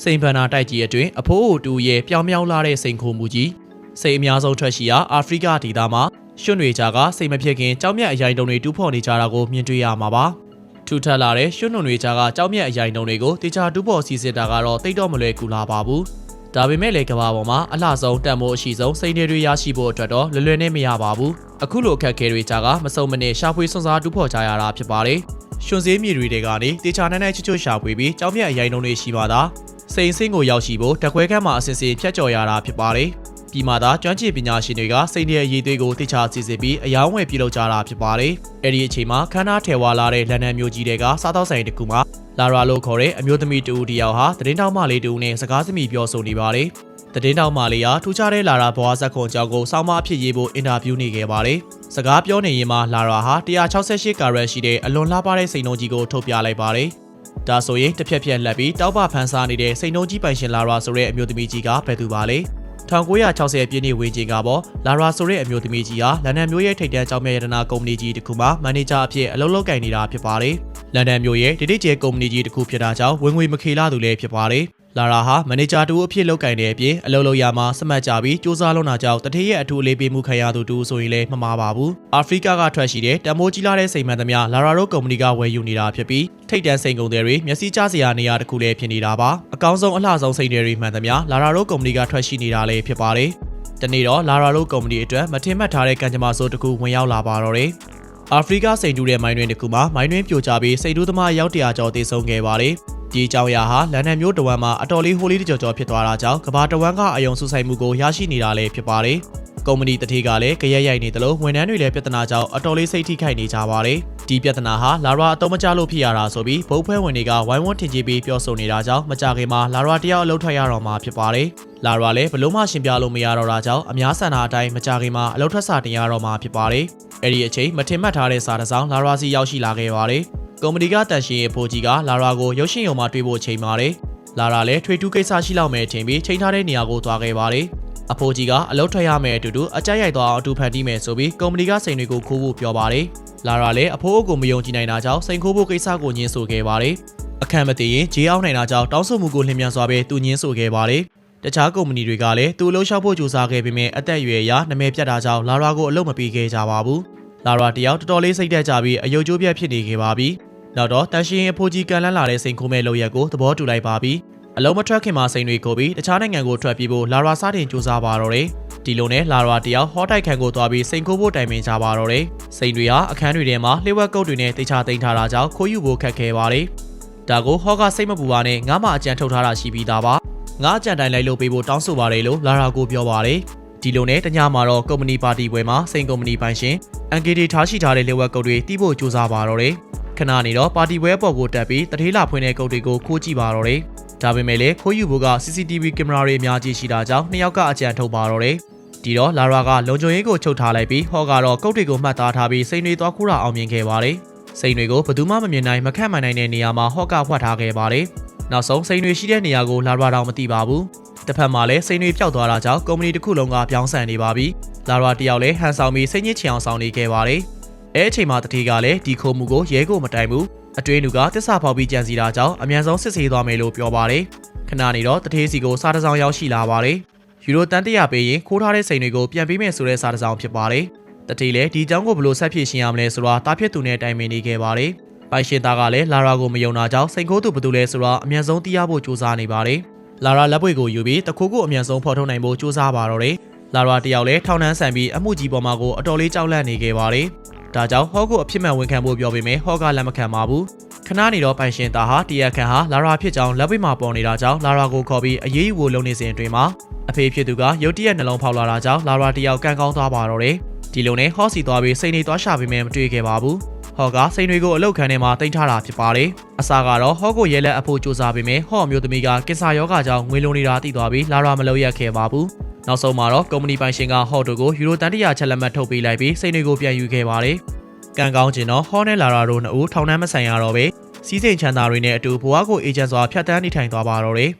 စိန်ဖန်နာတိုက်ကြီးအတွင်းအဖိုးအိုတူရဲ့ပြောင်မြောက်လာတဲ့စိန်ခိုမှုကြီးစိတ်အများဆုံးထွက်ရှိရာအာဖရိကဒေသမှာရွှွတွေကြားကစိတ်မဖြစ်ခင်ကြောက်မြတ်အရိုင်တုံတွေတူးဖော်နေကြတာကိုမြင်တွေ့ရမှာပါထူထပ်လာတဲ့ရွှွတွေကြားကကြောက်မြတ်အရိုင်တုံတွေကိုတေချာတူးဖော်စီစစ်တာကတော့တိတ်တော့မလွယ်ကူလာပါဘူးဒါပေမဲ့လေကဘာပေါ်မှာအလှဆုံးတန်မိုးအရှိဆုံးစိန်တွေရရှိဖို့အတွက်တော့လွယ်လွယ်နဲ့မရပါဘူးအခုလိုအခက်အခဲတွေကြားကမစုံမနစ်ရှာဖွေစွန့်စားတူးဖော်ကြရတာဖြစ်ပါတယ်ရွှွစည်းမြေတွေကနေတေချာနိုင်ချွတ်ရှာဖွေပြီးကြောက်မြတ်အရိုင်တုံတွေရှိပါတာစိန်စင်းကိုရောက်ရှိဖို့တက်ခွဲခန်းမှာအစစ်စစ်ဖြတ်ကျော်ရတာဖြစ်ပါတယ်။ပြီးမှသာကျွမ်းကျင်ပညာရှင်တွေကစိန်ရဲ့အရေးသွေးကိုတေချာစစ်စစ်ပြီးအယောင်းဝယ်ပြုလုပ်ကြတာဖြစ်ပါတယ်။အဲ့ဒီအချိန်မှာခန်းနာထဲဝါလာတဲ့လန်ဒန်မြို့ကြီးတွေကစားသောက်ဆိုင်တစ်ခုမှာလာရာလို့ခေါ်တဲ့အမျိုးသမီးတူတယောက်ဟာသတင်းတောက်မလေးတူနဲ့စကားသမီးပြောဆိုနေပါတယ်။သတင်းတောက်မလေးကထူးခြားတဲ့လာရာဘွားဇက်ခွန်အကြောင်းကိုစောင်းမအဖြစ်ရေးဖို့အင်တာဗျူးနေခဲ့ပါတယ်။စကားပြောနေရင်မှလာရာဟာ168ကာရက်ရှိတဲ့အလွန်လှပတဲ့စိန်နှုံးကြီးကိုထုတ်ပြလိုက်ပါတယ်။ဒါဆိုရင်တစ်ဖြက်ဖြက်လက်ပြီးတောက်ပဖန်ဆာနေတဲ့စိန်နှုံးကြီးပိုင်ရှင်လာရာဆိုတဲ့အမျိုးသမီးကြီးကဘယ်သူပါလဲ1960ပြည့်နှစ်ဝန်းကျင်ကပေါ့လာရာဆိုတဲ့အမျိုးသမီးကြီးဟာလန်ဒန်မြို့ရဲ့ထိပ်တန်းကျောင်းမြတ်ရတနာကုမ္ပဏီကြီးတစ်ခုမှာမန်နေဂျာအဖြစ်အလုပ်လုပ်ကိုင်နေတာဖြစ်ပါတယ်လန်ဒန်မြို့ရဲ့ဒိဋ္ဌိကျဲကုမ္ပဏီကြီးတစ်ခုဖြစ်တာကြောင့်ဝင်ငွေမခေလာသူလည်းဖြစ်ပါတယ်လာရာဟာမန်နေဂျာတူအဖြစ်လုပ်ကိုင်တဲ့အပြင်အလုပ်လုပ်ရမှာစမှတ်ကြပြီးစူးစမ်းလုံးတာကြောင့်တထေးရဲ့အထူးအလေးပေးမှုခံရသူတူဆိုရင်လည်းမမှားပါဘူးအာဖရိကကထွက်ရှိတဲ့တမိုးကြီးလာတဲ့စိန်မှန်သမျှလာရာတို့ကုမ္ပဏီကဝယ်ယူနေတာဖြစ်ပြီးထိပ်တန်းစိန်ကုန်တွေမျက်စိကျစရာနေရာတစ်ခုလည်းဖြစ်နေတာပါအကောင်းဆုံးအလှဆုံးစိန်တွေမှန်သမျှလာရာတို့ကုမ္ပဏီကထွက်ရှိနေတာလည်းဖြစ်ပါတယ်တနေ့တော့လာရာတို့ကုမ္ပဏီအတွက်မထင်မှတ်ထားတဲ့ကံကြမ္မာဆိုးတစ်ခုဝင်ရောက်လာပါတော့တယ်အာဖရိကစိန်တူတဲ့မိုင်းတွင်တစ်ခုမှာမိုင်းတွင်ပြိုကျပြီးစိန်တူးသမားရောက်100ကျော်သေဆုံးခဲ့ပါတယ်ဒီအကြောင်းအရာဟာလန်ဒန်မြို့တဝမ်းမှာအတော်လေးဟိုလေးကြော်ကြော်ဖြစ်သွားတာကြောင့်ကမ္ဘာတဝမ်းကအယုံဆူဆိုင်မှုကိုရရှိနေတာလည်းဖြစ်ပါတယ်။ကုမ္ပဏီတထေးကလည်းကြရက်ရိုက်နေတယ်လို့ဝန်ထမ်းတွေလည်းပြဿနာကြောင့်အတော်လေးစိတ်ထိခိုက်နေကြပါတယ်။ဒီပြဿနာဟာလာရာအတော့မကျလို့ဖြစ်ရတာဆိုပြီးဘုတ်ဖွဲဝင်တွေကဝိုင်းဝန်းထင်ကြီးပြီးပြောဆိုနေတာကြောင့်မကြခင်မှာလာရာတယောက်အလုပ်ထွက်ရတော့မှာဖြစ်ပါတယ်။လာရာလည်းဘလို့မှရှင်းပြလို့မရတော့တာကြောင့်အများဆန္ဒအတိုင်းမကြခင်မှာအလုပ်ထွက်စာတင်ရတော့မှာဖြစ်ပါတယ်။အဲ့ဒီအချိန်မထင်မှတ်ထားတဲ့စာတစ်စောင်လာရာစီရောက်ရှိလာခဲ့ပါတယ်။ကုမ္ပဏီကတန်ရှင်ရဲ့ဖိုးကြီးကလာရာကိုရုပ်ရှင်ရုံမှာတွေ့ဖို့ချိန်ပါတယ်။လာရာလည်းထွေထူးကိစ္စရှိလောက်မယ်ထင်ပြီးချိန်ထားတဲ့နေရာကိုသွားခဲ့ပါတယ်။အဖိုးကြီးကအလုပ်ထွက်ရမယ်အတူတူအကြိုက်ရိုက်သွားအောင်အတူဖန်တီးမယ်ဆိုပြီးကုမ္ပဏီကစိန်တွေကိုခိုးဖို့ပြောပါတယ်။လာရာလည်းအဖိုးအုပ်ကိုမယုံကြည်နိုင်တာကြောင့်စိန်ခိုးဖို့ကိစ္စကိုညှင်းဆိုခဲ့ပါတယ်။အခန့်မတည်ရင်ဂျေးအောင်နိုင်တာကြောင့်တောင်းဆိုမှုကိုလျင်မြန်စွာပဲသူညှင်းဆိုခဲ့ပါတယ်။တခြားကုမ္ပဏီတွေကလည်းသူ့အလုပ်လျှောက်ဖို့ကြိုးစားခဲ့ပေမဲ့အသက်အရွယ်အရနာမည်ပြတ်တာကြောင့်လာရာကိုအလုပ်မပေးခဲ့ကြပါဘူး။လာရာတယောက်တော်တော်လေးစိတ်သက်ကြပြီးအယုတ်ကျိုးပြတ်ဖြစ်နေခဲ့ပါပြီ။နောက်တော့တန်ရှင်အဖိုးကြီးကန်လန်းလာတဲ့စိန်ခိုးမဲ့လုပ်ရက်ကိုသဘောတူလိုက်ပါပြီအလုံးမထွက်ခင်မှာစိန်တွေကိုပြီးတခြားနိုင်ငံကိုထွက်ပြေးဖို့လာရာစားတင်စူးစမ်းပါတော့တယ်ဒီလိုနဲ့လာရာတယောက်ဟောတိုက်ခန်းကိုသွားပြီးစိန်ခိုးဖို့တိုင်ပင်ကြပါတော့တယ်စိန်တွေဟာအခန်းတွေထဲမှာလျှို့ဝှက်ကုတ်တွေနဲ့တေချာသိမ်းထားတာကြောင့်ခိုးယူဖို့ခက်ခဲပါတယ်ဒါကိုဟောကစိတ်မပူပါနဲ့ငါမှအကြံထုတ်ထားတာရှိပြီးသားပါငါအကြံတိုင်းလိုက်လို့ပေးဖို့တောင်းဆိုပါတယ်လို့လာရာကိုပြောပါတယ်ဒီလိုနဲ့တညမှာတော့ကုမ္ပဏီပါတီပွဲမှာစိန်ကုမ္ပဏီပိုင်ရှင်အန်ကေတီထားရှိထားတဲ့လျှို့ဝှက်ကုတ်တွေတီးဖို့စူးစမ်းပါတော့တယ်ခဏနေတော့ပါတီပွဲပေါ်ကိုတက်ပြီးတထေးလာဖွင့်တဲ့ကုတ်တွေကိုခိုးကြည့်ပါတော့တယ်။ဒါပေမဲ့လည်းခိုးယူဖို့က CCTV ကင်မရာတွေအများကြီးရှိတာကြောင့်နှစ်ယောက်ကအကြံထုတ်ပါတော့တယ်။ဒီတော့လာရာကလုံခြုံရေးကိုချုပ်ထားလိုက်ပြီးဟောကတော့ကုတ်တွေကိုမှတ်သားထားပြီးစိန်တွေသွားခိုးတာအောင်မြင်ခဲ့ပါတယ်။စိန်တွေကိုဘယ်သူမှမမြင်နိုင်မခန့်မှန်နိုင်တဲ့နေရာမှာဟော့ကဖွက်ထားခဲ့ပါတယ်။နောက်ဆုံးစိန်တွေရှိတဲ့နေရာကိုလာရာတောင်မသိပါဘူး။တစ်ဖက်မှာလည်းစိန်တွေပျောက်သွားတာကြောင့်ကုမ္ပဏီတစ်ခုလုံးကပြောင်းဆန်နေပါပြီ။လာရာတယောက်လည်းဟန်ဆောင်ပြီးစိတ်ညစ်ချင်အောင်ဆောင်နေခဲ့ပါတယ်။အဲအချိန်မှာတတိကလည်းဒီခိုးမှုကိုရဲကိုမတိုင်ဘူးအတွင်းလူကတစ္ဆာဖောက်ပြီးကြံစီတာကြောင့်အမြန်ဆုံးစစ်ဆေးသွားမယ်လို့ပြောပါတယ်ခဏနေတော့တထေးစီကိုစားတစောင်ရောက်ရှိလာပါတယ်ယူရိုတန်100ပေးရင်ခိုးထားတဲ့စိန်တွေကိုပြန်ပေးမယ်ဆိုတဲ့စားတစောင်ဖြစ်ပါတယ်တထေးလည်းဒီအကြောင်းကိုဘယ်လိုဆက်ဖြည့်ရှင်းရမလဲဆိုတာတားဖြစ်သူနဲ့တိုင်ပင်နေခဲ့ပါတယ်ပိုင်ရှင်သားကလည်းလာရာကိုမယုံတာကြောင့်စိန်ခိုးသူဘယ်သူလဲဆိုတာအမြန်ဆုံးသိရဖို့ကြိုးစားနေပါတယ်လာရာလက်ပွေကိုယူပြီးတခိုးကိုအမြန်ဆုံးဖော်ထုတ်နိုင်ဖို့ကြိုးစားပါတော့တယ်လာရာတယောက်လည်းထောင်နှန်းဆန်ပြီးအမှုကြီးပေါ်မှာကိုအတော်လေးကြောက်လန့်နေခဲ့ပါတယ်ဒါကြောင့်ဟော့ကိုအဖြစ်မှန်ဝန်ခံဖို့ပြောပေမဲ့ဟော့ကလက်မခံပါဘူးခဏနေတော့ပိုင်ရှင်သားဟာတရားခံဟာလာရာဖြစ်ကြောင်းလက်ပိတ်မှာပေါ်နေတာကြောင့်လာရာကိုခေါ်ပြီးအရေးယူဖို့လုပ်နေစဉ်အတွင်းမှာအဖေဖြစ်သူကရုတ်တရက်နှလုံးဖောက်လာတာကြောင့်လာရာတယောက်ကန်ကောင်းသွားပါတော့တယ်ဒီလိုနဲ့ဟော့စီသွားပြီးစိန်နေသွားရှာပေမဲ့မတွေ့ခဲ့ပါဘူးဟော့ကစိန်တွေကိုအလုတ်ခန်းထဲမှာတင်ထားတာဖြစ်ပါတယ်အစားကတော့ဟော့ကိုရဲလက်အဖို့စူးစမ်းပေမဲ့ဟော့မျိုးသမီးကကင်ဆာရောဂါကြောင့်ငွေလုံးနေတာသိသွားပြီးလာရာမလုပ်ရခဲ့ပါဘူးနောက်ဆုံးမှာတော့ကုမ္ပဏီပိုင်ရှင်ကဟော့တို့ကိုယူရိုတန်100ချက်လက်မှတ်ထုတ်ပေးလိုက်ပြီးစိန်တွေကိုပြန်ယူခဲ့ပါတယ်ကံကောင်းကျင်တော့ဟောနဲ့လာရာတို့နှစ်ဦးထောင်နှန်းမဆိုင်ရတော့ပဲစီးစိမ်ချမ်းသာတွေနဲ့အတူဘဝကိုအေဂျင့်စွာဖြတ်တန်းနေထိုင်သွားပါတော့တယ်